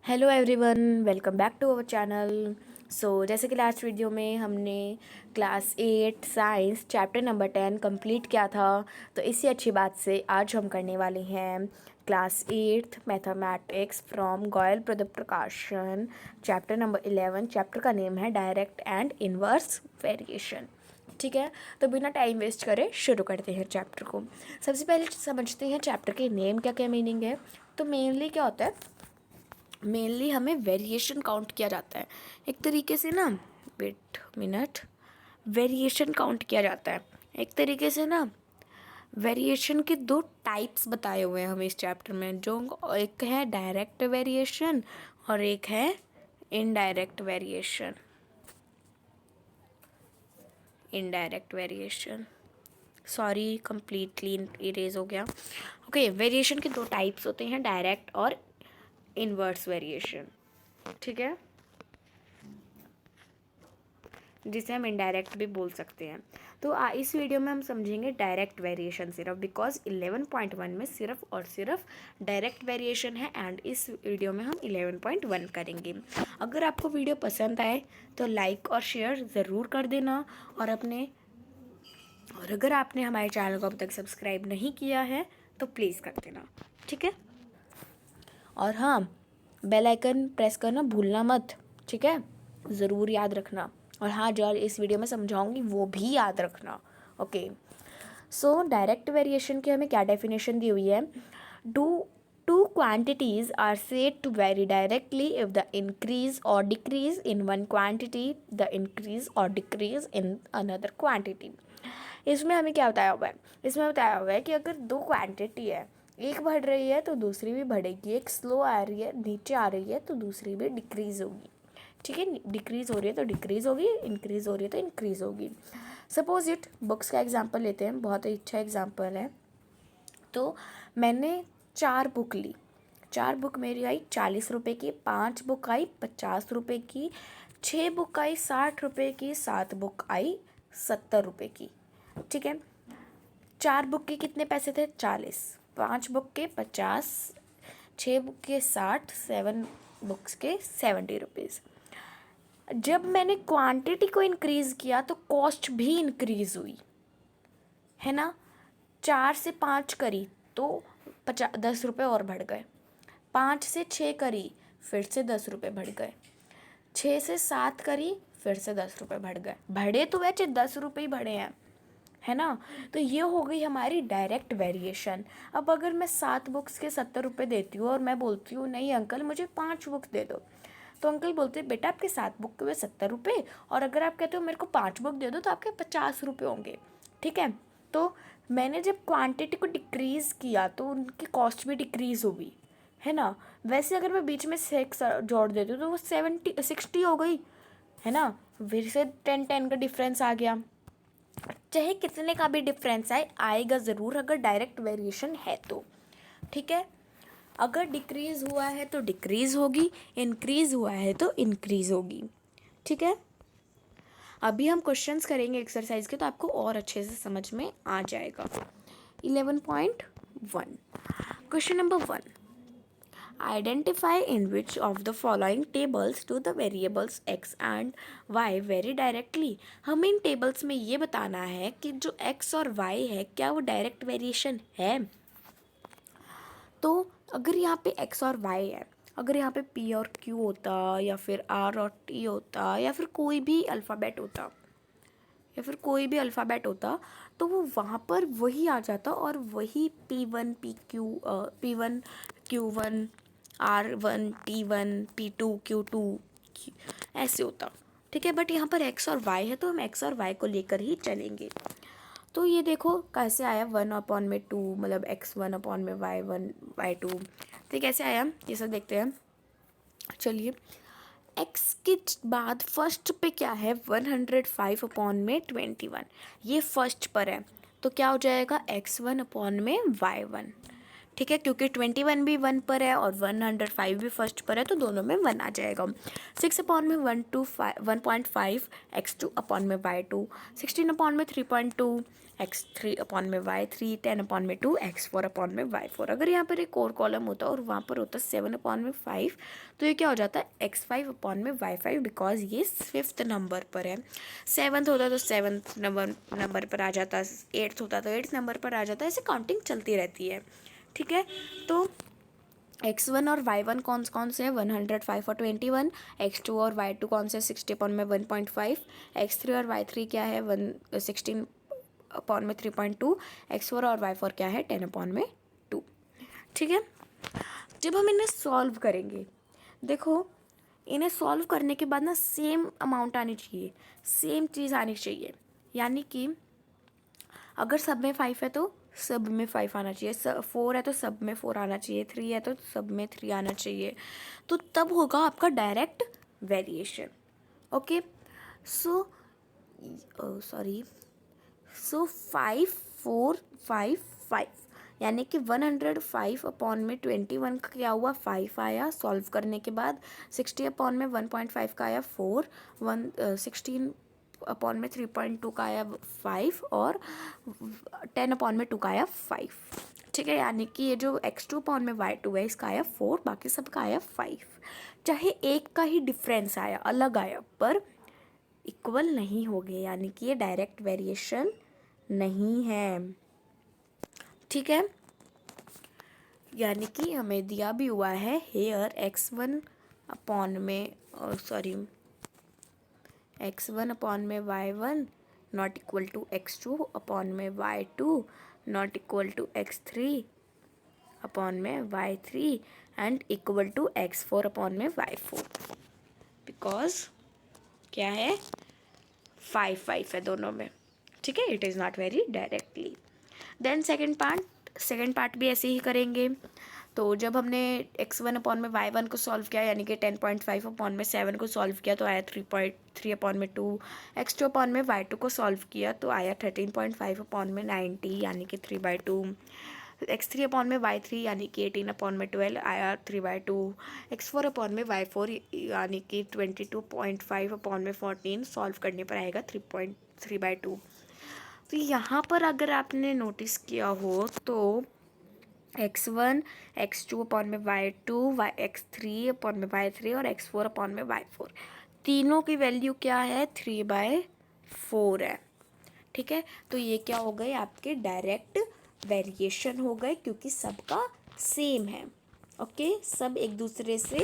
Hello everyone, welcome back to our channel. जैसे कि last video में हमने class 8 science chapter number 10 complete किया था, तो इसी अच्छी बात से आज हम करने वाले हैं class 8 mathematics from Goyal Pradeep प्रकाशन चैप्टर नंबर 11। चैप्टर का नेम है डायरेक्ट एंड इनवर्स वेरिएशन। ठीक है, तो बिना टाइम वेस्ट करे शुरू करते हैं चैप्टर को। सबसे पहले समझते हैं चैप्टर के नेम क्या क्या मीनिंग है। तो मेनली क्या होता है, मेनली हमें वेरिएशन काउंट किया जाता है एक तरीके से ना। वेट मिनट, वेरिएशन काउंट किया जाता है एक तरीके से ना। वेरिएशन के दो टाइप्स बताए हुए हैं हमें इस चैप्टर में, जो एक है डायरेक्ट वेरिएशन और एक है indirect variation. Indirect variation, sorry completely erase हो गया। ओके, वेरिएशन के दो टाइप्स होते हैं, डायरेक्ट और इनवर्स वेरिएशन। ठीक है, जिसे हम इनडायरेक्ट भी बोल सकते हैं। तो इस वीडियो में हम समझेंगे डायरेक्ट वेरिएशन सिर्फ, बिकॉज 11.1 में सिर्फ और सिर्फ डायरेक्ट वेरिएशन है एंड इस वीडियो में हम 11.1 करेंगे। अगर आपको वीडियो पसंद आए तो लाइक और शेयर ज़रूर कर देना, और अगर आपने हमारे चैनल को अब तक सब्सक्राइब नहीं किया है तो प्लीज़ कर देना। ठीक है, और हाँ, बेल आइकन प्रेस करना भूलना मत। ठीक है, ज़रूर याद रखना। और हाँ, जो इस वीडियो में समझाऊंगी वो भी याद रखना। ओके, डायरेक्ट वेरिएशन की हमें क्या डेफिनेशन दी हुई है। Do two quantities are said to vary directly if the increase or decrease in one quantity the increase or decrease in another quantity. इसमें हमें क्या बताया हुआ है, इसमें बताया हुआ है कि अगर दो क्वांटिटी है, एक बढ़ रही है तो दूसरी भी बढ़ेगी, एक स्लो आ रही है नीचे आ रही है तो दूसरी भी डिक्रीज होगी। ठीक है, डिक्रीज हो रही है तो डिक्रीज होगी, इंक्रीज हो रही है तो इंक्रीज होगी। सपोज इट, बुक्स का एग्जांपल लेते हैं, बहुत ही अच्छा एग्जांपल है। तो मैंने 4 बुक ली, 4 बुक मेरी आई 40 रुपये की, 5 बुक आई 50 रुपये की, 6 बुक आई 60 रुपये की, 7 बुक आई 70 रुपये की। ठीक है, 4 बुक के कितने पैसे थे 40, 5 बुक के 50, 6 बुक के 60, 7 बुक्स के 70 रुपीज़। जब मैंने क्वांटिटी को इंक्रीज़ किया तो कॉस्ट भी इंक्रीज़ हुई, है ना। 4 से 5 करी तो 10 रुपये और बढ़ गए, 5 से 6 करी फिर से 10 रुपये बढ़ गए, 6 से 7 करी फिर से 10 रुपये बढ़ गए। बढ़े तो वैसे 10 रुपये ही बढ़े हैं, है ना। तो ये हो गई हमारी डायरेक्ट वेरिएशन। अब अगर मैं 7 बुक्स के 70 रुपये देती हूँ और मैं बोलती हूँ नहीं अंकल मुझे 5 बुक दे दो, तो अंकल बोलते हैं बेटा आपके 7 बुक के हुए 70 रुपये, और अगर आप कहते हो मेरे को 5 बुक दे दो तो आपके 50 रुपये होंगे। ठीक है, तो मैंने जब क्वांटिटी को डिक्रीज़ किया तो उनकी कॉस्ट भी डिक्रीज़ होगी, है ना। वैसे अगर मैं बीच में 6 जोड़ देती हूँ तो वो 60 हो गई, है ना। फिर से 10 का डिफरेंस आ गया। चाहे कितने का भी डिफरेंस आएगा ज़रूर अगर डायरेक्ट वेरिएशन है तो। ठीक है, अगर डिक्रीज़ हुआ है तो डिक्रीज़ होगी, इंक्रीज़ हुआ है तो इंक्रीज़ होगी। ठीक है, अभी हम क्वेश्चंस करेंगे एक्सरसाइज के, तो आपको और अच्छे से समझ में आ जाएगा। 11.1 question number 1, identify in which of the following tables two the variables x and y very directly. हमें इन टेबल्स में ये बताना है कि जो x और y है क्या वो डायरेक्ट वेरिएशन है। तो अगर यहाँ पे x और y है, अगर यहाँ पे p और q होता या फिर r और t होता या फिर कोई भी अल्फ़ाबेट होता, तो वो वहाँ पर वही आ जाता और वही P1 P1 Q1 R1 T1 P2 Q2 ऐसे होता। ठीक है, बट यहाँ पर x और y है तो हम x और y को लेकर ही चलेंगे। तो ये देखो कैसे आया 1/2, मतलब x1/y1/2। तो कैसे आया ये सब देखते हैं। चलिए, x के बाद फर्स्ट पे क्या है 105/21, ये फर्स्ट पर है, तो क्या हो जाएगा x1/y1। ठीक है, क्योंकि 21 भी 1 पर है और 105 भी फर्स्ट पर है, तो दोनों में 1 आ जाएगा। 6 अपॉन में 1.5 x2 अपॉन में y2, 16 अपॉन में 3.2 x3 अपॉन में y3, 10 अपॉन में 2 x4 अपॉन में y4। अगर यहाँ पर एक और कॉलम होता और वहाँ पर होता 7 अपॉन में 5, तो ये क्या हो जाता है x5 अपॉन में y5, बिकॉज ये 5th नंबर पर है। 7th होता तो 7th नंबर पर आ जाता, 8th होता तो 8th नंबर पर आ जाता, ऐसे काउंटिंग चलती रहती है। ठीक है, तो x1 और y1 कौन से हैं 105 और 21, x2 और y2 कौन से 60 अपॉन में 1.5, x3 और y3 क्या है 16 अपॉन में 3.2, x4 और y4 क्या है 10 अपॉन में 2। ठीक है, जब हम इन्हें सॉल्व करेंगे, देखो इन्हें सॉल्व करने के बाद ना सेम अमाउंट आनी चाहिए, सेम चीज़ आनी चाहिए, यानी कि अगर सब में 5 है तो सब में 5 आना चाहिए, 4 है तो सब में 4 आना चाहिए, 3 है तो सब में 3 आना चाहिए, तो तब होगा आपका डायरेक्ट वेरिएशन। ओके, सो 5 4 5 5, यानी कि 105 अपॉन में 21 का क्या हुआ 5 आया सॉल्व करने के बाद, 60 अपॉन में 1.5 का आया 4, 16 अपॉन में 3.2 का आया 5 और 10 अपॉन में 2 का आया 5। ठीक है, यानी कि ये जो x2 अपॉन में y2 है इसका आया 4, बाकी सबका आया 5। चाहे एक का ही डिफरेंस आया, अलग आया, पर इक्वल नहीं हो गए, यानी कि ये डायरेक्ट वेरिएशन नहीं है। ठीक है, यानी कि हमें दिया भी हुआ है हेयर x1 अपॉन में x1 अपॉन में y1 not equal to x2 upon में y2 not equal to x3 upon में y3 and equal to x4 upon में y4, बिकॉज क्या है 5 5 है दोनों में। ठीक है, it is not very directly. Then second part भी ऐसे ही करेंगे। तो जब हमने x1 अपॉन में y1 को सॉल्व किया, यानी कि 10.5 अपॉन में 7 को सॉल्व किया तो आया 3.3 अपॉन में 2, x2 अपॉन में y2 को सॉल्व किया तो आया 13.5 अपॉन में 90, यानी कि 3/2, x3 अपॉन में y3 यानी कि 18 अपॉन में 12 आया 3/2, x4 अपॉन में y4 यानी कि 22.5 अपॉन में 14 सॉल्व करने पर आएगा 3.3/2। तो यहाँ पर अगर आपने नोटिस किया हो तो x1 x2 अपॉन में y2 x3 अपॉन में y3 और x4 अपॉन में y4, तीनों की वैल्यू क्या है 3/4 है। ठीक है, तो ये क्या हो गए आपके डायरेक्ट वेरिएशन हो गए, क्योंकि सबका सेम है। ओके, सब एक दूसरे से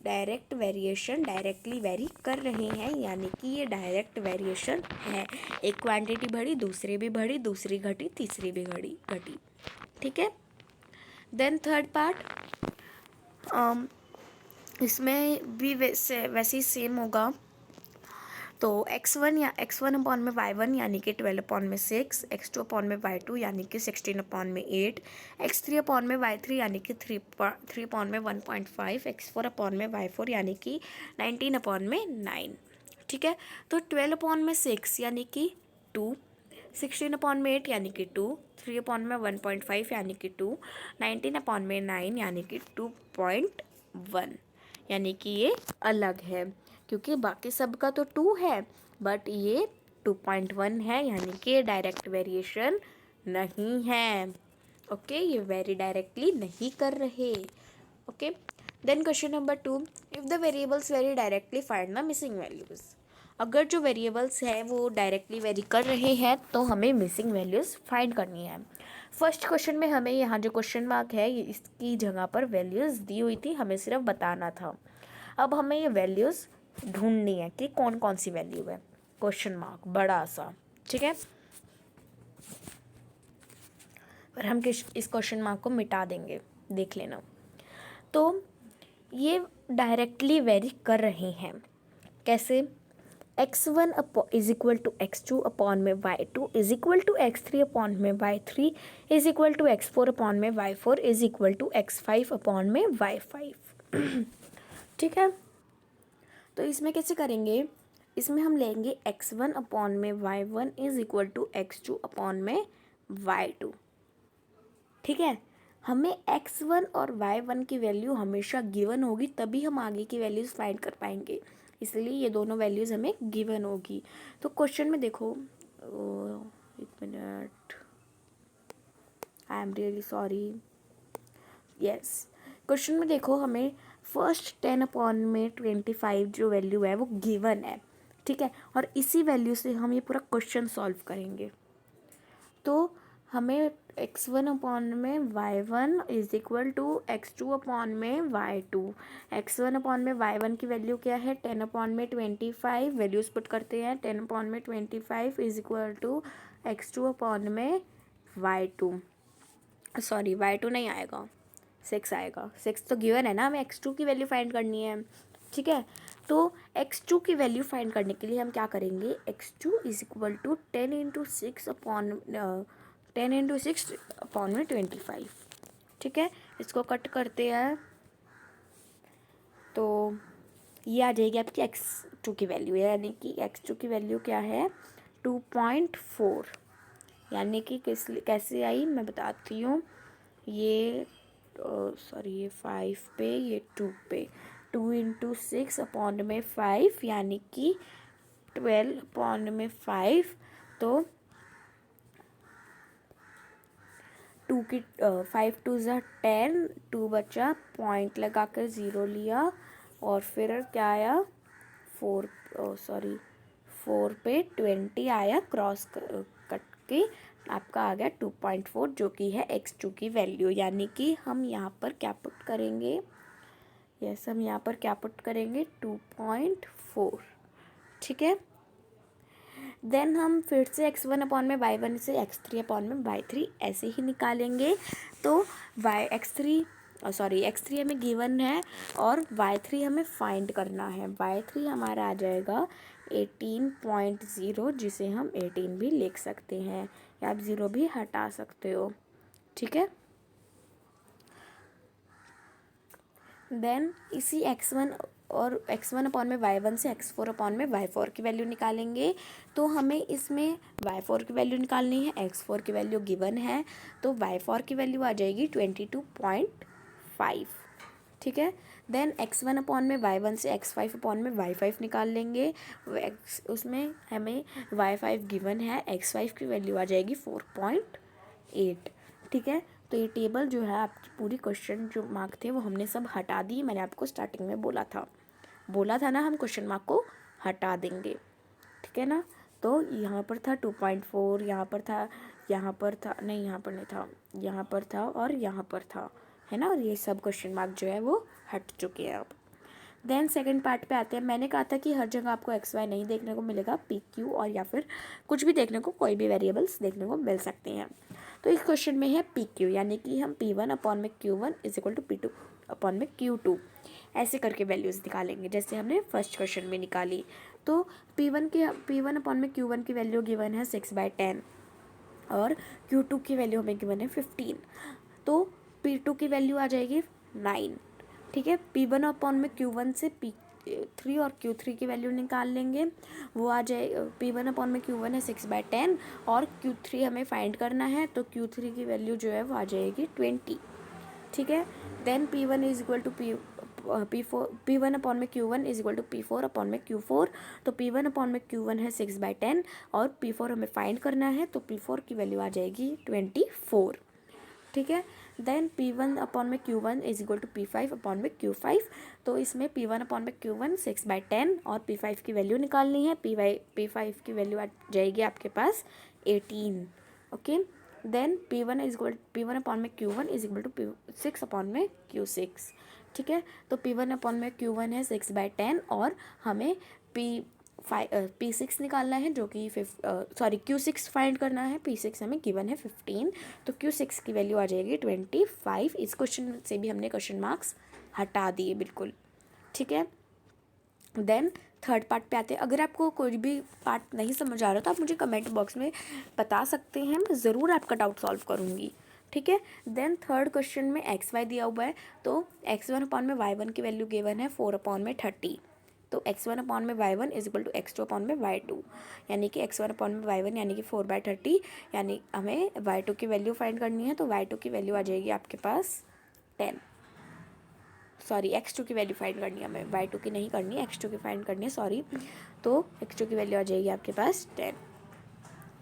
डायरेक्ट वेरिएशन डायरेक्टली वेरी कर रहे हैं, यानी कि ये डायरेक्ट वेरिएशन है। एक क्वांटिटी बढ़ी, दूसरी भी बढ़ी, दूसरी घटी, तीसरी भी घटी। ठीक है, देन थर्ड पार्ट, इसमें भी वैसे ही सेम होगा। तो x1 अपॉन में y1 यानी कि 12 अपॉन में 6, x2 अपॉन में y2 यानी कि 16 अपॉन में 8, x3 अपॉन में y3 यानी कि 3 अपॉन में 1.5, x4 अपॉन में y4 यानी कि 19 अपॉन में 9। ठीक है, तो 12 अपॉन में 6 यानी कि 2, 16 अपॉन में 8 यानी कि 2, 3 अपॉन में 1.5 यानी कि 2, 19 अपॉन में 9 यानी कि 2.1, यानी कि ये अलग है, क्योंकि बाकी सब का तो 2 है बट ये 2.1 है, यानी कि ये डायरेक्ट वेरिएशन नहीं है। ओके, ये वेरी डायरेक्टली नहीं कर रहे। Okay, then question number 2, if the variables very directly find the missing values. अगर जो वेरिएबल्स है वो डायरेक्टली वेरी कर रहे हैं तो हमें मिसिंग वैल्यूज़ फाइंड करनी है। फर्स्ट क्वेश्चन में हमें यहाँ जो क्वेश्चन मार्क है इसकी जगह पर वैल्यूज़ दी हुई थी, हमें सिर्फ बताना था। अब हमें ये वैल्यूज़ ढूंढनी है कि कौन कौन सी वैल्यू है, क्वेश्चन मार्क बड़ा सा। ठीक है, पर हम इस क्वेश्चन मार्क को मिटा देंगे, देख लेना। तो ये डायरेक्टली वेरी कर रहे हैं, कैसे? x1 is equal to x2 upon में y2 is equal to x3 upon में y3 is equal to x4 upon में y4 is equal to x5 upon में y5। ठीक है, तो इसमें कैसे करेंगे? इसमें हम लेंगे x1 अपॉन में y1 is equal to x2 upon में y2। ठीक है, हमें x1 और y1 की वैल्यू हमेशा गिवन होगी, तभी हम आगे की वैल्यूज़ फाइंड कर पाएंगे, इसलिए ये दोनों वैल्यूज़ हमें गिवन होगी। तो क्वेश्चन में देखो, एक minute, I am really sorry, yes, question में देखो हमें फर्स्ट 10/25 जो वैल्यू है वो गिवन है, ठीक है, और इसी वैल्यू से हम ये पूरा क्वेश्चन सॉल्व करेंगे। तो हमें x1/y1 is equal to x2/y2, x1/y1 की वैल्यू क्या है 10/25, वैल्यूज पुट करते हैं, 10/25 is equal to x2/y2, sorry y2 नहीं आएगा, 6 आएगा, 6 तो गिवन है ना, हमें x2 की वैल्यू फाइंड करनी है, ठीक है। तो x2 की वैल्यू फाइंड करने के लिए हम क्या करेंगे, x2 इज इक्वल टू 10 × 6/25, ठीक है। इसको कट करते हैं तो ये आ जाएगी आपकी x2 की वैल्यू, यानी कि x2 की वैल्यू क्या है 2.4, यानी कि कैसे आई मैं बताती हूँ, ये सॉरी ये 5 पे, ये 2 पे, 2 × 6/5 यानी कि 12/5, तो 5 2 ज़ा 10, 2 बचा, पॉइंट लगा कर 0 लिया, और फिर क्या आया 4 पे 20 आया, क्रॉस कट के आपका आ गया 2.4, जो कि है x2 की वैल्यू, यानी कि हम यहाँ पर क्या पुट करेंगे, यस हम यहाँ पर क्या पुट करेंगे 2.4, ठीक है। देन हम फिर से x1/y1 से x3/y3 ऐसे ही निकालेंगे, तो x3 हमें गिवन है और y3 हमें फाइंड करना है, y3 हमारा आ जाएगा 18.0, जिसे हम 18 भी लिख सकते हैं, या आप 0 भी हटा सकते हो, ठीक है। देन इसी x1 और x1/y1 से x4/y4 की वैल्यू निकालेंगे, तो हमें इसमें y4 की वैल्यू निकालनी है, x4 की वैल्यू गिवन है, तो y4 की वैल्यू आ जाएगी 22.5, ठीक है। देन x1/y1 से x5/y5 निकाल लेंगे, उसमें हमें y5 गिवन है, x5 की वैल्यू आ जाएगी 4.8, ठीक है। तो ये टेबल जो है आपकी पूरी क्वेश्चन जो मार्क थे वो हमने सब हटा दिए, मैंने आपको स्टार्टिंग में बोला था ना हम क्वेश्चन मार्क को हटा देंगे, ठीक है ना। तो यहाँ पर था 2.4, यहाँ पर था नहीं, यहाँ पर नहीं था, यहाँ पर था और यहाँ पर था, है ना, और ये सब क्वेश्चन मार्क जो है वो हट चुके हैं अब। देन सेकंड पार्ट पे आते हैं। मैंने कहा था कि हर जगह आपको XY नहीं देखने को मिलेगा, PQ और या फिर कुछ भी देखने को, कोई भी वेरिएबल्स देखने को मिल सकते हैं। तो इस क्वेश्चन में है PQ, यानी कि हम P1/Q1 is equal to P2/Q2 ऐसे करके वैल्यूज़ निकालेंगे, जैसे हमने फर्स्ट क्वेश्चन में निकाली। तो P1/Q1 की वैल्यू गिवन है 6/10 और Q2 की वैल्यू हमें गिवन है 15, तो P2 की वैल्यू आ जाएगी 9, ठीक है। P1/Q1 से P3 और Q3 की वैल्यू निकाल लेंगे, वो आ जाए P1/Q1 है 6/10 और Q3 हमें फाइंड करना है, तो Q3 की वैल्यू जो है वो आ जाएगी 20, ठीक है। Then P1 is equal to P1/Q1 is equal to P4/Q4, तो P1/Q1 है 6/10 और P4 हमें फाइंड करना है, तो P4 की वैल्यू आ जाएगी 24, ठीक है। Then P1/Q1 is equal to P5/Q5, तो इसमें P1/Q1 6/10 और P5 की वैल्यू निकालनी है, P5 की वैल्यू आ जाएगी आपके पास 18, okay. Then P1/Q1 is equal to 6/Q6, ठीक है। तो P1/Q1 है 6/10 और हमें P6 निकालना है, जो कि Q6 फाइंड करना है, P6 हमें गिवन है 15, तो Q6 की वैल्यू आ जाएगी 25। इस क्वेश्चन से भी हमने क्वेश्चन मार्क्स हटा दिए बिल्कुल, ठीक है। देन थर्ड पार्ट पे आते हैं। अगर आपको कोई भी पार्ट नहीं समझ आ रहा तो आप मुझे कमेंट बॉक्स में बता सकते हैं, मैं ज़रूर आपका डाउट सॉल्व करूँगी, ठीक है। देन थर्ड क्वेश्चन में XY दिया हुआ है, तो X1/Y1 की वैल्यू गिवन है 4/30, तो x1 अपॉन में y1 is equal to x2 upon में y2, यानी कि x1 अपॉन में y1 यानी कि 4/30, यानी हमें y2 की वैल्यू फाइंड करनी है। तो y2 की वैल्यू आ जाएगी आपके पास 10, सॉरी x2 की वैल्यू फाइंड करनी है हमें, y2 की नहीं करनी है, x2 की फाइंड करनी है, सॉरी। तो x2 की वैल्यू आ जाएगी आपके पास 10।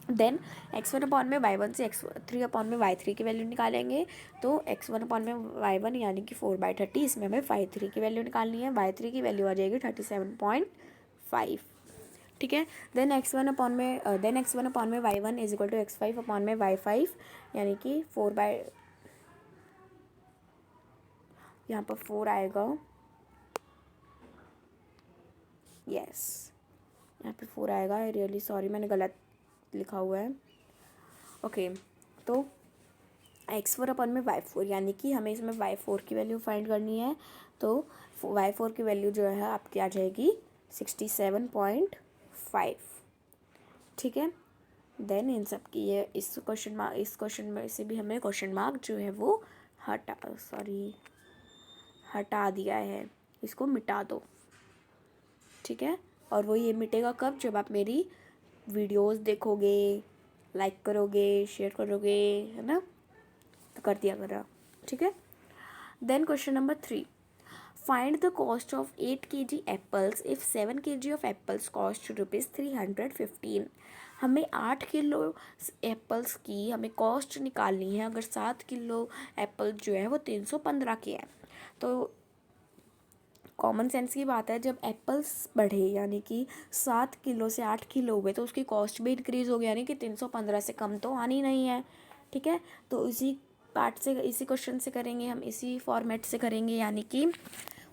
देन x1 अपॉन में y1 से x3 अपॉन में y3 की वैल्यू निकालेंगे। तो x1 अपॉन में y1 यानी कि 4/30, इसमें हमें y3 की वैल्यू निकालनी है। y3 की वैल्यू आ जाएगी 37.5, ठीक है। देन x1 अपॉन में y1 is equal to x5 upon में y5, यानी कि यहाँ पर 4 आएगा, यस, यहाँ पे 4 आएगा। आई रियली सॉरी, मैंने गलत लिखा हुआ है। ओके, तो x4 अपन में y4, यानी कि हमें इसमें y4 की वैल्यू फाइंड करनी है। तो y4 की वैल्यू जो है आपकी आ जाएगी 67.5, ठीक है। देन इन सब की ये इस क्वेश्चन में से भी हमें क्वेश्चन मार्क जो है वो हटा दिया है, इसको मिटा दो, ठीक है। और वो ये मिटेगा कब, जब आप मेरी वीडियोस देखोगे, लाइक करोगे, शेयर करोगे, है ना, तो कर दिया करा, ठीक है। Then question number 3, find the cost of 8 kg apples if 7 kg of apples cost ₹315। हमें 8 किलो एप्पल्स की हमें कॉस्ट निकालनी है अगर 7 किलो एप्पल जो है वो 315 के हैं। तो कॉमन सेंस की बात है, जब एप्पल्स बढ़े यानी कि 7 किलो से 8 किलो हुए तो उसकी कॉस्ट भी इंक्रीज़ हो गया, यानी कि 315 से कम तो आनी नहीं है, ठीक है। तो इसी क्वेश्चन से करेंगे हम, इसी फॉर्मेट से करेंगे, यानी कि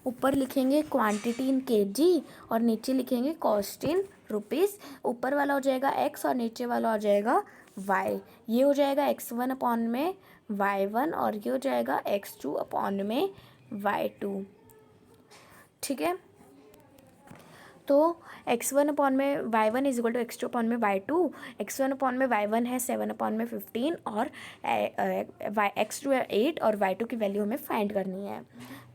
ऊपर लिखेंगे क्वांटिटी इन केजी और नीचे लिखेंगे कॉस्ट इन रुपीज़। ऊपर वाला हो जाएगा x और नीचे वाला हो जाएगा y। ये हो जाएगा x1 अपॉन में y1 और ये हो जाएगा x2 अपॉन में y2, ठीक है। तो x1 अपॉन में y1 is equal to x2 upon में y2। x1 अपॉन में y1 है 7 अपॉन में 15 और x2 है 8 और y2 की वैल्यू हमें फाइंड करनी है।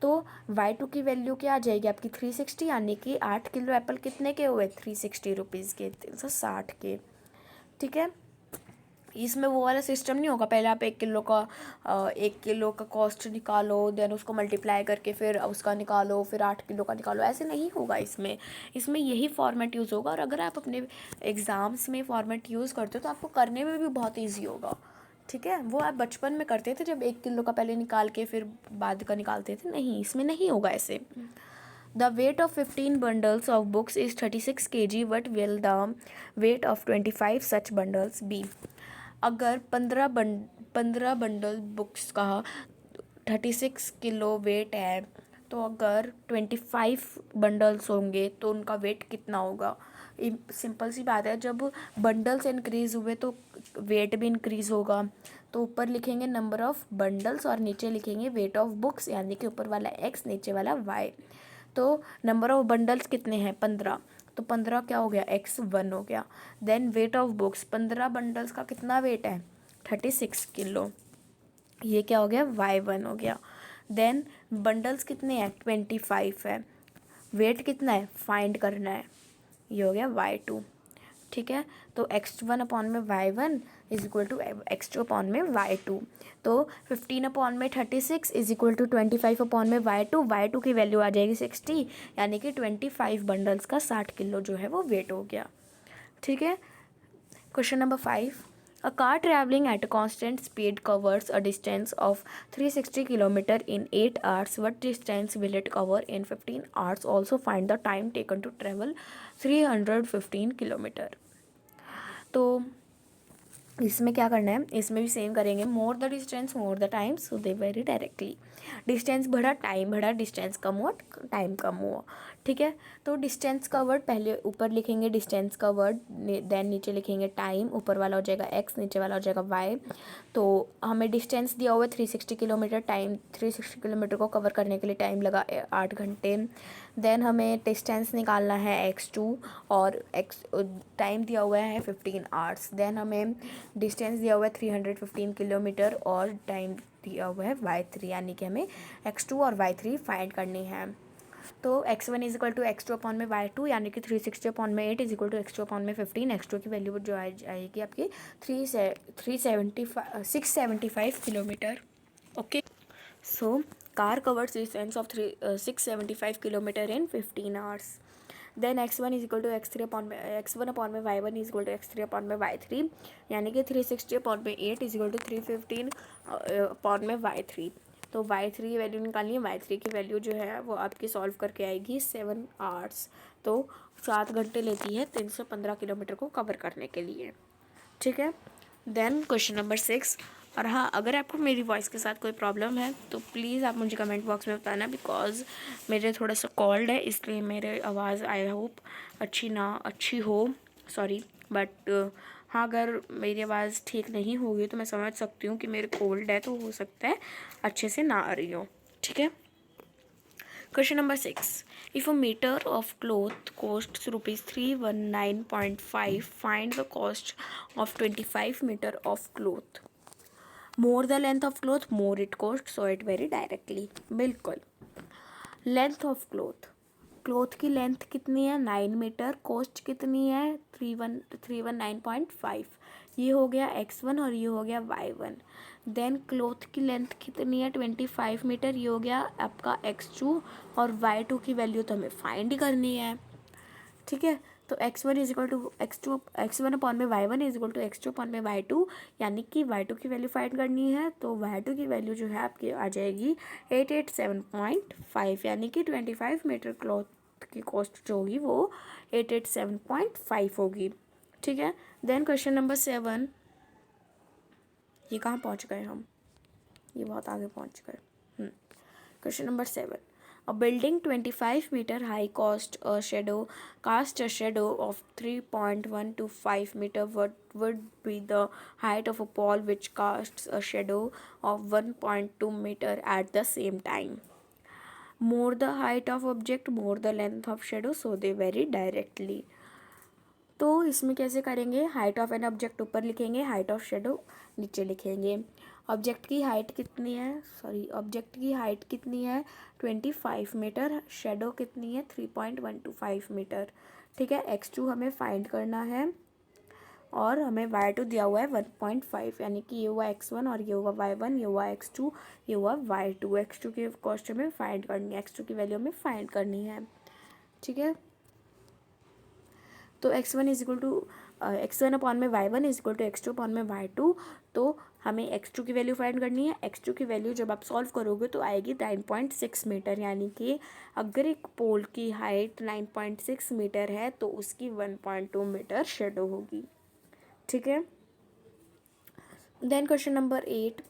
तो y2 की वैल्यू क्या आ जाएगी आपकी 360, यानी कि 8 किलो एप्पल कितने के हुए, 360 रुपीज़ के, 360 के, ठीक है। इसमें वो वाला सिस्टम नहीं होगा, पहले आप 1 किलो का कॉस्ट निकालो, देन उसको मल्टीप्लाई करके फिर उसका निकालो, फिर 8 किलो का निकालो, ऐसे नहीं होगा। इसमें यही फॉर्मेट यूज़ होगा। और अगर आप अपने एग्ज़ाम्स में फॉर्मेट यूज़ करते हो तो आपको करने में भी बहुत ईजी होगा, ठीक है। वो आप बचपन में करते थे जब 1 किलो का पहले निकाल के फिर बाद का निकालते थे, नहीं, इसमें नहीं होगा ऐसे। The weight of 15 bundles of books is 36 kg. What will the weight of 25 such bundles be? अगर 15 बंडल बुक्स का 36 किलो वेट है, तो अगर 25 बंडल्स होंगे तो उनका वेट कितना होगा। सिंपल सी बात है, जब बंडल्स इंक्रीज़ हुए तो वेट भी इंक्रीज़ होगा। तो ऊपर लिखेंगे नंबर ऑफ़ बंडल्स और नीचे लिखेंगे वेट ऑफ बुक्स, यानी कि ऊपर वाला x नीचे वाला y। तो नंबर ऑफ़ बंडल्स कितने हैं, 15, तो 15 क्या हो गया, x1 हो गया। Then weight of books, 15 bundles का कितना वेट है, 36 किलो, ये क्या हो गया, y1 हो गया। देन बंडल्स कितने हैं, 25 है, वेट कितना है, फाइंड करना है, ये हो गया y2, ठीक है। तो x1 अपॉन में y1 is equal to x2 upon में y2। तो 15 अपॉन में 36 इज इक्वल टू 25 अपॉन में y2 की वैल्यू आ जाएगी 60, यानी कि 25 बंडल्स का 60 किलो जो है वो वेट हो गया, ठीक है। Question number 5, a car traveling at a constant speed covers a distance of 360 km in 8 hours. What distance will it cover in 15 hours? Also find the time taken to travel 315 km. तो इसमें क्या करना है, इसमें भी same करेंगे, more the distance more the time, so they very directly. Distance बढ़ा, time बढ़ा, डिस्टेंस कम हुआ, टाइम कम हुआ, ठीक है। तो डिस्टेंस का वर्ड पहले ऊपर लिखेंगे, डिस्टेंस का वर्ड, देन नीचे लिखेंगे टाइम, ऊपर वाला हो जाएगा x, नीचे वाला हो जाएगा y। तो हमें डिस्टेंस दिया हुआ है 360 किलोमीटर, टाइम 360 किलोमीटर को कवर करने के लिए टाइम लगा 8 घंटे। देन हमें डिस्टेंस निकालना है x2 और टाइम दिया हुआ है 15 आवर्स। देन हमें डिस्टेंस दिया हुआ है 315 किलोमीटर और टाइम दिया हुआ है y3, यानी कि हमें x2 और y3 फाइंड करनी है। तो x1 is equal to x2 upon में y2 यानी कि 360 अपॉन में 8 is equal to x2 upon में 15। x2 की वैल्यू जो आएगी आपकी 675 kilometre. Okay, so car covers distance of 675 kilometre in 15 hours. Then x1 is equal to x3 upon में x1 अपॉन में y1 is equal to x3 upon में y3 यानी कि 360 अपॉन में 8 इज इक्वल टू 315 अपॉन में y3। तो y3 value निकालनी है। y3 की वैल्यू जो है वो आपकी सॉल्व करके आएगी 7 आवर्स। तो 7 घंटे लेती है 315 किलोमीटर को कवर करने के लिए। ठीक है, देन क्वेश्चन नंबर 6। और हाँ, अगर आपको मेरी वॉइस के साथ कोई प्रॉब्लम है तो प्लीज़ आप मुझे कमेंट बॉक्स में बताना, बिकॉज मेरे थोड़ा सा कॉल्ड है, इसलिए मेरे आवाज़ आई होप अच्छी हो, सॉरी। बट हाँ, अगर मेरी आवाज़ ठीक नहीं होगी तो मैं समझ सकती हूँ कि मेरे कोल्ड है, तो हो सकता है अच्छे से ना आ रही हो। ठीक है, question number 6। If a meter of cloth costs rupees 319.5, find the cost of 25 meter of cloth. More the length of cloth, more it costs, so it vary directly. बिल्कुल। लेंथ ऑफ क्लोथ की length कितनी है 9 metre, cost कितनी है 319.5। ये हो गया x1 और ये हो गया y1। देन क्लोथ की लेंथ कितनी है 25 मीटर, ये हो गया आपका x2 और y2 की वैल्यू तो हमें फाइंड करनी है। ठीक है, तो x1 is equal to x1 upon में y1 is equal to x2 upon में y2 यानी कि y2 की वैल्यू फाइंड करनी है। तो y2 की वैल्यू जो है आपकी आ जाएगी 887.5 यानी कि 25 मीटर क्लॉथ की कॉस्ट जो होगी वो 887.5 होगी। ठीक है, देन क्वेश्चन नंबर 7। ये कहाँ पहुँच गए हम, ये बहुत आगे पहुँच गए। Question number 7। A building 25 meter high cast a shadow of 3.125 meter. What would be the height of a pole which casts a shadow of 1.2 meter at the same time? More the height of object, more the length of shadow, so they vary directly. तो इसमें कैसे करेंगे, height of an object ऊपर लिखेंगे, height of shadow नीचे लिखेंगे। Object की height कितनी है, ऑब्जेक्ट की हाइट कितनी है 25 मीटर, शेडो कितनी है 3.125 मीटर। ठीक है, x2 हमें फाइंड करना है और हमें y2 दिया हुआ है 1.5 यानी कि ये हुआ x1 और ये हुआ y1, ये हुआ x2, ये हुआ y2। x2 की कॉस्ट हमें फाइंड करनी है, x2 की वैल्यू हमें फाइंड करनी है। ठीक है, तो x1 is equal to x1 upon में y1 is equal to x2 upon में y2। तो हमें x2 की वैल्यू फाइंड करनी है। x2 की वैल्यू जब आप सॉल्व करोगे तो आएगी 9.6 मीटर यानी कि अगर एक पोल की हाइट 9.6 मीटर है तो उसकी 1.2 मीटर शेडो होगी। ठीक है, then question number 8।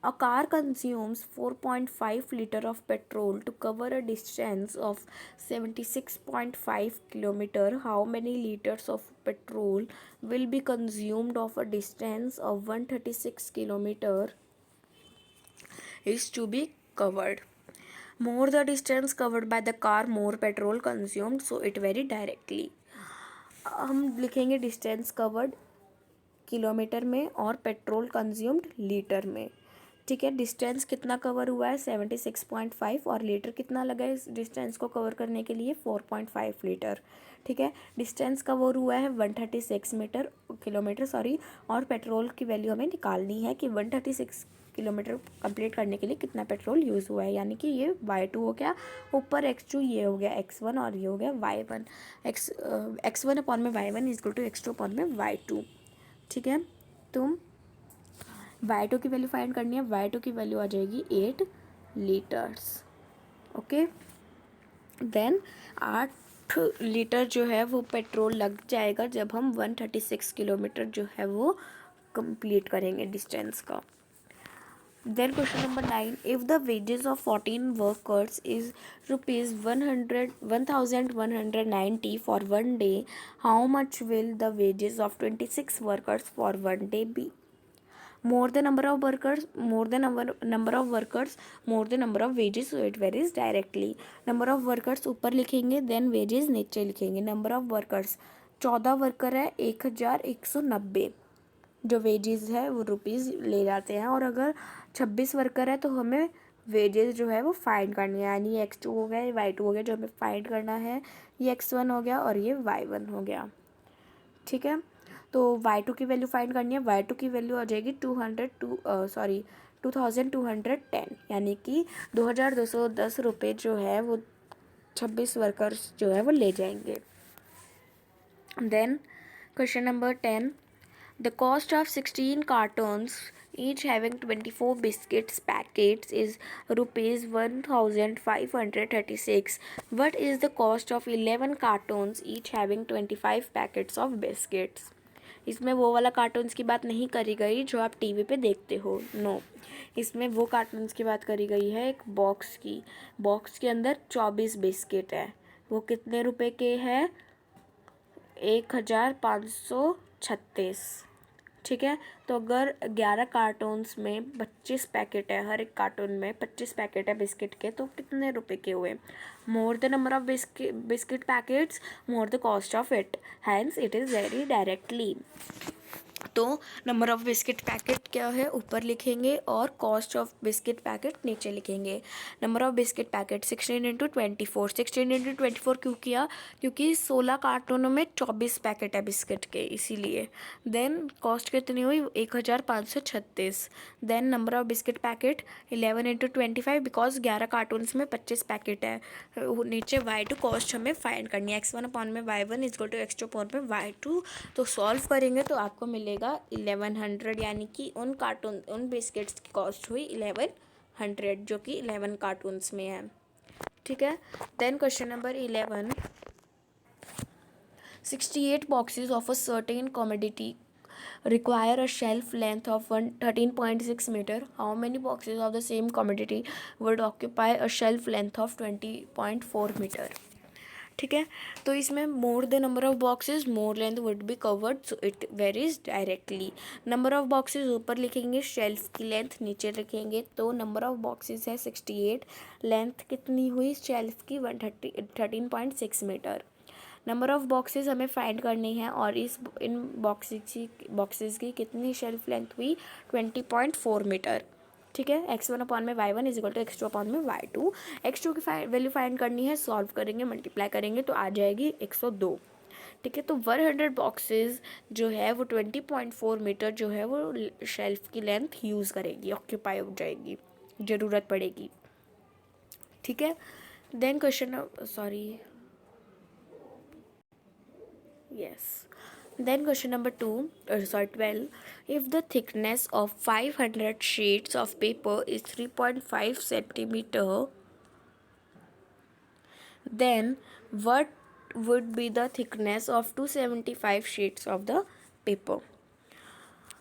A car consumes 4.5 liter of petrol to cover a distance of 76.5 kilometer. How many liters of petrol will be consumed of a distance of 136 kilometer is to be covered? More the distance covered by the car, more petrol consumed, so it vary directly. हम लिखेंगे distance covered kilometre में और petrol consumed litre में। ठीक है, distance कितना cover हुआ है 76.5 और लीटर कितना लगा है इस डिस्टेंस को कवर करने के लिए 4.5 लीटर। ठीक है, डिस्टेंस कवर हुआ है 136 किलोमीटर सॉरी, और पेट्रोल की वैल्यू हमें निकालनी है कि 136 किलोमीटर कंप्लीट करने के लिए कितना पेट्रोल यूज़ हुआ है यानी कि ये y2 हो गया, ऊपर x2 ये हो गया x1 और ये हो गया y1। x1 अपॉन में y1 is equal to x2 upon में y2। ठीक है, तो y2 की वैल्यू फाइंड करनी है। y2 की वैल्यू आ जाएगी 8 लीटर्स। ओके, देन 8 लीटर जो है वो पेट्रोल लग जाएगा जब हम 136 किलोमीटर जो है वो कंप्लीट करेंगे डिस्टेंस का। Then question number 9। If the wages of 14 workers is rupees 1190 for 1 day, how much will the wages of 26 workers for 1 day be? More the number of workers, more the number of workers, more the number of wages, so it varies directly. Number of workers ऊपर लिखेंगे, then wages नीचे लिखेंगे। Number of workers 14 worker है 1190, जो wages है वो rupees ले जाते हैं, और अगर 26 वर्कर है तो हमें वेजेस जो है वो फाइंड करनी है, यानी x2 हो गया, ये y2 हो गया जो हमें फाइंड करना है, ये x1 हो गया और ये y1 हो गया। ठीक है, तो y2 की वैल्यू फाइंड करनी है। y2 की वैल्यू आ जाएगी 2210, यानी कि 2210 रुपये जो है वो 26 वर्कर्स जो है वो ले जाएंगे। Then question number 10, the cost of 16 cartons, each having 24 biscuits packets, is rupees 1536. What is the cost of 11 cartons, each having 25 packets of biscuits? इसमें वो वाला कार्टून्स की बात नहीं करी गई जो आप टीवी पे देखते हो, नो। इसमें वो कार्टून्स की बात करी गई है एक बॉक्स की। बॉक्स के अंदर 24 बिस्किट है, वो कितने रुपए के हैं? 1536। ठीक है, तो अगर 11 कार्टून्स में 25 पैकेट है, हर एक कार्टून में 25 पैकेट है बिस्किट के, तो कितने रुपए के हुए? More the number of biscuit packets, more the cost of it, hence it is very directly. तो नंबर ऑफ़ बिस्किट पैकेट क्या है ऊपर लिखेंगे और कॉस्ट ऑफ बिस्किट पैकेट नीचे लिखेंगे। Number of biscuit packet 16 into 24, 16 into 24 क्यों किया? क्योंकि 16 कार्टूनों में 24 पैकेट है बिस्किट के, इसीलिए। देन कॉस्ट कितनी हुई? 1536। Then number of biscuit packet 11 into 25, because 11 cartons में 25 पैकेट है। नीचे y2 कॉस्ट हमें फाइंड करनी है, x1 अपॉन में y1 is equal to x2 upon में y2। तो सॉल्व करेंगे तो आपको मिलेगा 1100, यानी कि उन बिस्किट्स की कॉस्ट हुई 1100 जो कि 11 कार्टून्स में है। ठीक है, then question number 11, 68 boxes of a certain commodity require a shelf length of 13.6 meter. How many boxes of the same commodity would occupy a shelf length of 20.4 meter? ठीक है, तो इसमें मोर the number of boxes more length would be covered, so it varies directly. Number of boxes ऊपर लिखेंगे, shelf की length नीचे लिखेंगे। तो नंबर ऑफ बॉक्सेस है 68, लेंथ कितनी हुई शेल्फ की? 13.6 मीटर। नंबर ऑफ़ बॉक्सेस हमें फाइंड करनी है और इन बॉक्सेस की कितनी शेल्फ लेंथ हुई? 20.4 मीटर। ठीक है, x1 अपॉन में y1 is equal to x2 upon में y2। x2 की वैल्यू फाइंड करनी है, सॉल्व करेंगे, मल्टीप्लाई करेंगे तो आ जाएगी 102। ठीक है, तो 100 बॉक्सेस जो है वो 20.4 मीटर जो है वो शेल्फ की लेंथ यूज़ करेगी, ऑक्यूपाई हो जाएगी, ज़रूरत पड़ेगी। ठीक है, then question, yes, then question number 12, if the thickness of 500 sheets of paper is 3.5 centimeter, then what would be the thickness of 275 sheets of the paper?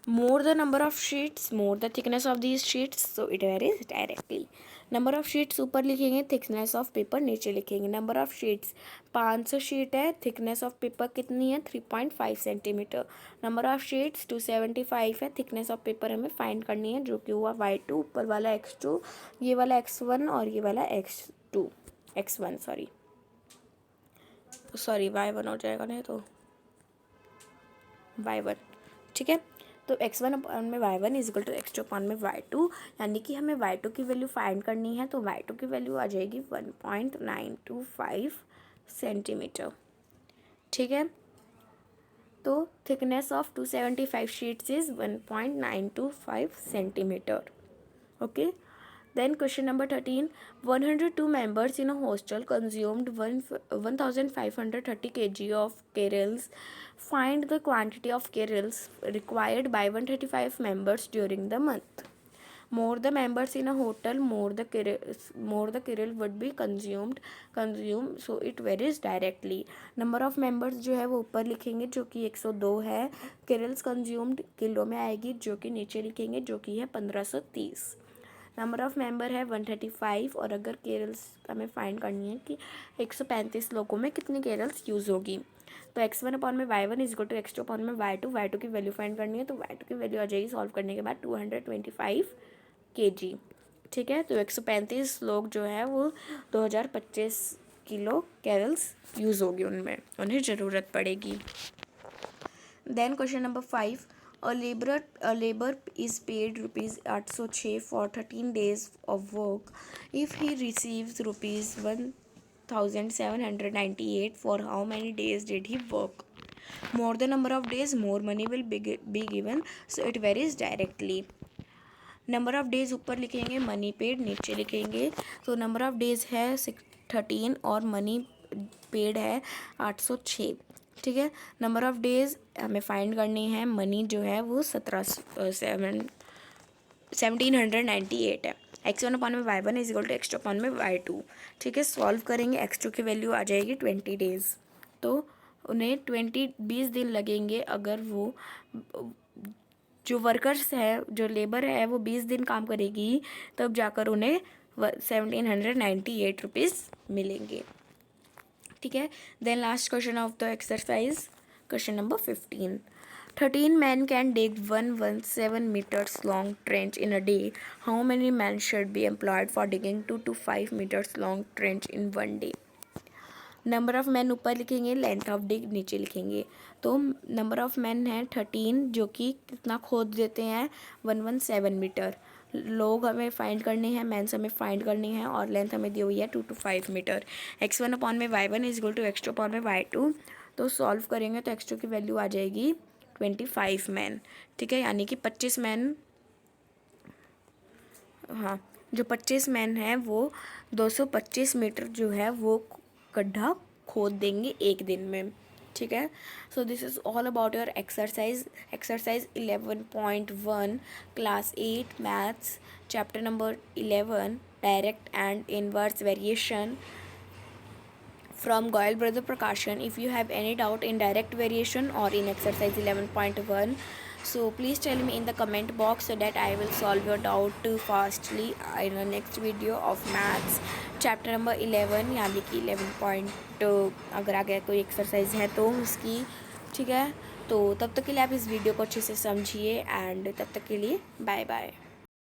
More the number of sheets, more the thickness of these sheets, so it varies directly. Number of sheets ऊपर लिखेंगे, thickness of paper नीचे लिखेंगे। Number of sheets 500 sheet है, thickness of paper कितनी है? 3.5 centimetre. Number of sheets 275 है, thickness of paper हमें find करनी है जो कि हुआ y2, ऊपर वाला x2, ये वाला x1 और ये वाला x1 सॉरी y1 हो जाएगा नहीं तो y1। ठीक है, तो x1 अपॉन में y1 is equal to x2 upon में y2, यानी कि हमें y2 की वैल्यू फाइंड करनी है। तो y2 की वैल्यू आ जाएगी 1.925 सेंटीमीटर। ठीक है, तो thickness of 275 sheets is 1.925 centimetre. Okay, then question number 13, 102 members in a hostel consumed 1530 kg of cereals. Find the quantity of cereals required by 135 members during the month. More the members in a hotel, more the cereal would be consumed, so it varies directly. Number of members जो है वो ऊपर लिखेंगे जो कि 102 है, cereals consumed kilo में आएगी जो कि नीचे लिखेंगे जो कि है 1530। नंबर ऑफ़ मेंबर है 135, और अगर केरल्स हमें फाइंड करनी है कि 135 लोगों में कितनी केरल्स यूज़ होगी, तो x1 अपॉन में y1 is equal to x2 upon में y2 की वैल्यू फाइंड करनी है। तो y2 की वैल्यू आ जाएगी सॉल्व करने के बाद 225 kg। ठीक है, तो 135 लोग जो है वो 2025 किलो कैरल्स यूज़ होगी, उनमें उन्हें ज़रूरत पड़ेगी। Then question number 5, A labor is paid rupees 806 for 13 days of work. If he receives rupees 1798, for how many days did he work? More the number of days, more money will be given, so it varies directly. Number of days ऊपर लिखेंगे, money paid नीचे लिखेंगे. तो number of days है 13 और money paid है 806. ठीक है. नंबर ऑफ़ डेज़ हमें फाइंड करनी है. मनी जो है वो 1798 है. x1 अपॉन में y1 is equal to x2 upon में y2. ठीक है. सॉल्व करेंगे. x2 की वैल्यू आ जाएगी 20 डेज़. तो उन्हें 20 दिन लगेंगे. अगर वो जो वर्कर्स है, जो लेबर है, वो 20 दिन काम करेगी, तब जाकर उन्हें 1798 रुपीज़ मिलेंगे. ठीक है. Then last question of the exercise, question number 15. 13 men can dig 117 meters long trench in a day. How many men should be employed for digging 2 to 5 meters long trench in 1 day? Number of man ऊपर लिखेंगे, length of डिग नीचे लिखेंगे. तो number of man है 13, जो कि कितना खोद देते हैं 117 मीटर. लोग हमें फाइंड करने हैं, मैंस हमें फाइंड करनी है, और लेंथ हमें दी हुई है 2 to 5 मीटर. x1 अपॉन में y1 is equal to x2 upon में y2. तो सॉल्व करेंगे तो x2 की वैल्यू आ जाएगी 25 मैन. ठीक है. यानी कि 25 मैन, हाँ, जो 25 मैन है वो 225 मीटर जो है वो गड्ढा खोद देंगे एक दिन में. ठीक है. So this is all about your exercise 11.1 class 8 maths chapter number 11 direct and inverse variation from Goyal Brother Prakashan. If you have any doubt in direct variation or in exercise 11.1, so please tell me in the comment box so that I will solve your doubt fastly in the next video of maths chapter number 11, यानी कि 11. अगर आगे कोई exercise है तो उसकी. ठीक है. तो तब तक के लिए आप इस वीडियो को अच्छे से समझिए, एंड तब तक के लिए बाय बाय.